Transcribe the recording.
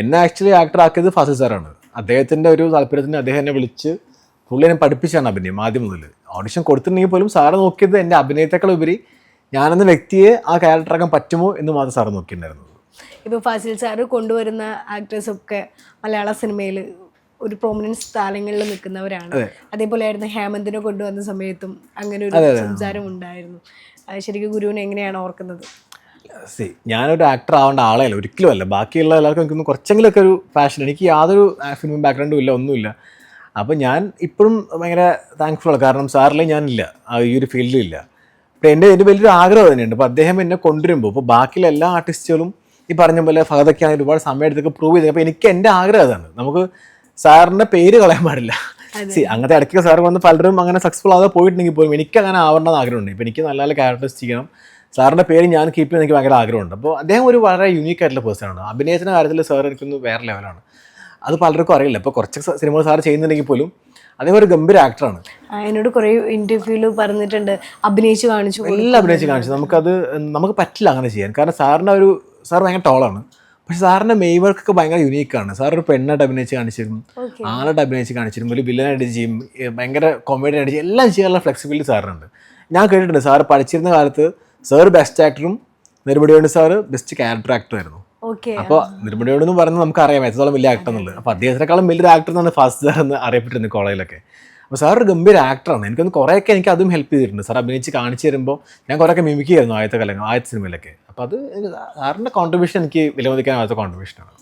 എന്നെ actually actor ആക്കിയത് ഫാസിൽ സാറാണ്. അദ്ദേഹത്തിൻ്റെ ഒരു താല്പര്യത്തിന് അദ്ദേഹം എന്നെ വിളിച്ച് പുള്ളി എന്നെ പഠിപ്പിച്ചാണ് അഭിനയം ആദ്യം മുതൽ. ഓഡിഷൻ കൊടുത്തിട്ടുണ്ടെങ്കിൽ പോലും സാറ് നോക്കിയത് എൻ്റെ അഭിനയത്തെക്കാൾ ഉപരി ഞാനെന്ന വ്യക്തിയെ ആ ക്യാരക്ടറാക്കാൻ പറ്റുമോ എന്ന് മാത്രം സാറ് നോക്കിയിട്ടുണ്ടായിരുന്നു. ഇപ്പോൾ ഫാസിൽ സാറ് കൊണ്ടുവരുന്ന ആക്ടേഴ്സൊക്കെ മലയാള സിനിമയിൽ ഒരു പ്രോമിനൻസ് സ്ഥാനങ്ങളിൽ നിൽക്കുന്നവരാണ്. അതേപോലെയായിരുന്നു ഹേമന്തിനെ കൊണ്ടുവന്ന സമയത്തും അങ്ങനെ ഒരു സംസാരം ഉണ്ടായിരുന്നു. ശരിക്കും ഗുരുവിനെ എങ്ങനെയാണ് ഓർക്കുന്നത്? ഞാനൊരു ആക്ടർ ആവേണ്ട ആളെയല്ല, ഒരിക്കലും അല്ല. ബാക്കിയുള്ള എല്ലാവർക്കും എനിക്കൊന്ന് കുറച്ചെങ്കിലൊക്കെ ഒരു പാഷൻ, എനിക്ക് യാതൊരു ഫിലിം ബാക്ക്ഗ്രൗണ്ടും ഇല്ല, ഒന്നുമില്ല. അപ്പോൾ ഞാൻ ഇപ്പോഴും ഭയങ്കര താങ്ക്ഫുള്ളാണ്. കാരണം സാറിൽ ഞാനില്ല, ഈ ഒരു ഫീൽഡിലില്ല. അപ്പോൾ എൻ്റെ വലിയൊരു ആഗ്രഹം തന്നെയുണ്ട്. അപ്പോൾ അദ്ദേഹം എന്നെ കൊണ്ടുവരുമ്പോൾ ഇപ്പോൾ ബാക്കിയുള്ള എല്ലാ ആർട്ടിസ്റ്റുകളും ഈ പറഞ്ഞ പോലെ ഫഹദൊക്കെയാണ് ഒരുപാട് സമയം എടുത്തൊക്കെ പ്രൂവ് ചെയ്തത്. അപ്പോൾ എനിക്ക് എൻ്റെ ആഗ്രഹം അതാണ്, നമുക്ക് സാറിൻ്റെ പേര് കളയാൻ പാടില്ല. അങ്ങനത്തെ ഇടയ്ക്ക് സാർ വന്ന് പലരും അങ്ങനെ സക്സസ്ഫുൾ ആകാതെ പോയിട്ടുണ്ടെങ്കിൽ പോലും എനിക്ക് അങ്ങനെ ആവണമെന്ന് ആഗ്രഹമുണ്ട്. ഇപ്പോൾ എനിക്ക് നല്ല നല്ല ക്യാരക്ടേഴ്സ് ചെയ്യണം, സാറിൻ്റെ പേര് ഞാൻ കീപ്പ് ചെയ്യാൻ എനിക്ക് ഭയങ്കര ആഗ്രഹമുണ്ട്. അപ്പോൾ അദ്ദേഹം ഒരു വളരെ യൂണീക്ക് ആയിട്ടുള്ള പേഴ്സണാണ്. അഭിനയത്തിൻ്റെ കാര്യത്തിൽ സാർ എനിക്കൊന്ന് വേറെ ലെവലാണ്. അത് പലർക്കും അറിയില്ല. ഇപ്പോൾ കുറച്ച് സിനിമകൾ സാർ ചെയ്യുന്നുണ്ടെങ്കിൽ പോലും അദ്ദേഹം ഒരു ഗംഭീര ആക്ടറാണ്. എന്നോട് കുറേ ഇൻ്റർവ്യൂവിൽ പറഞ്ഞിട്ടുണ്ട്, അഭിനയിച്ച് കാണിച്ചു, എല്ലാം അഭിനയിച്ച് കാണിച്ചു. നമുക്ക് പറ്റില്ല അങ്ങനെ ചെയ്യാൻ. കാരണം സാർ ഭയങ്കര ടോളാണ്. പക്ഷെ സാറിൻ്റെ മെയ് വർക്കൊക്കെ ഭയങ്കര യുണീക്കാണ്. സാർ ഒരു പെണ്ണായിട്ട് അഭിനയിച്ച് കാണിച്ചിരുന്നു, ആളായിട്ട് അഭിനയിച്ച് കാണിച്ചിരുന്നു, ഒരു വില്ലനായിട്ട് ചെയ്യും, ഭയങ്കര കോമഡി ആയിട്ട് ചെയ്യും, എല്ലാം ചെയ്യാനുള്ള ഫ്ലെക്സിബിലിറ്റി സാറിനുണ്ട്. ഞാൻ കേട്ടിട്ടുണ്ട് സാർ പഠിച്ചിരുന്ന കാലത്ത് സാർ ബെസ്റ്റ് ആക്ടറും നെടുമുടിയോട് സാറ് ബെസ്റ്റ് ക്യാരക്ടർ ആക്ടറായിരുന്നു. അപ്പോൾ നെടുമുടിയോട് എന്ന് പറയുന്നത് നമുക്കറിയാം എത്രത്തോളം വലിയ ആക്ടർ എന്നുള്ളത്. അപ്പോൾ അദ്ദേഹത്തിനേക്കാളും വലിയൊരു ആക്ടർ എന്നാണ് ഫാസിൽ സാർ എന്ന് അറിയപ്പെട്ടിരുന്നത് കോളേജിലൊക്കെ. അപ്പോൾ സാർ ഒരു ഗംഭീര ആക്ടറാണ്. എനിക്കൊന്ന് കുറേയൊക്കെ എനിക്ക് അതും ഹെൽപ്പ് ചെയ്തിട്ടുണ്ട്. സാർ അഭിനയിച്ച് കാണിച്ചു തരുമ്പോൾ ഞാൻ കുറേയൊക്കെ മിമിക് ചെയ്യുന്നു ആദ്യത്തെ സിനിമയിലൊക്കെ. അപ്പോൾ അത് സാറിൻ്റെ കോൺട്രിബ്യൂഷൻ എനിക്ക് വിലമതിക്കാനാവാത്ത കോൺട്രിബ്യൂഷനാണ്.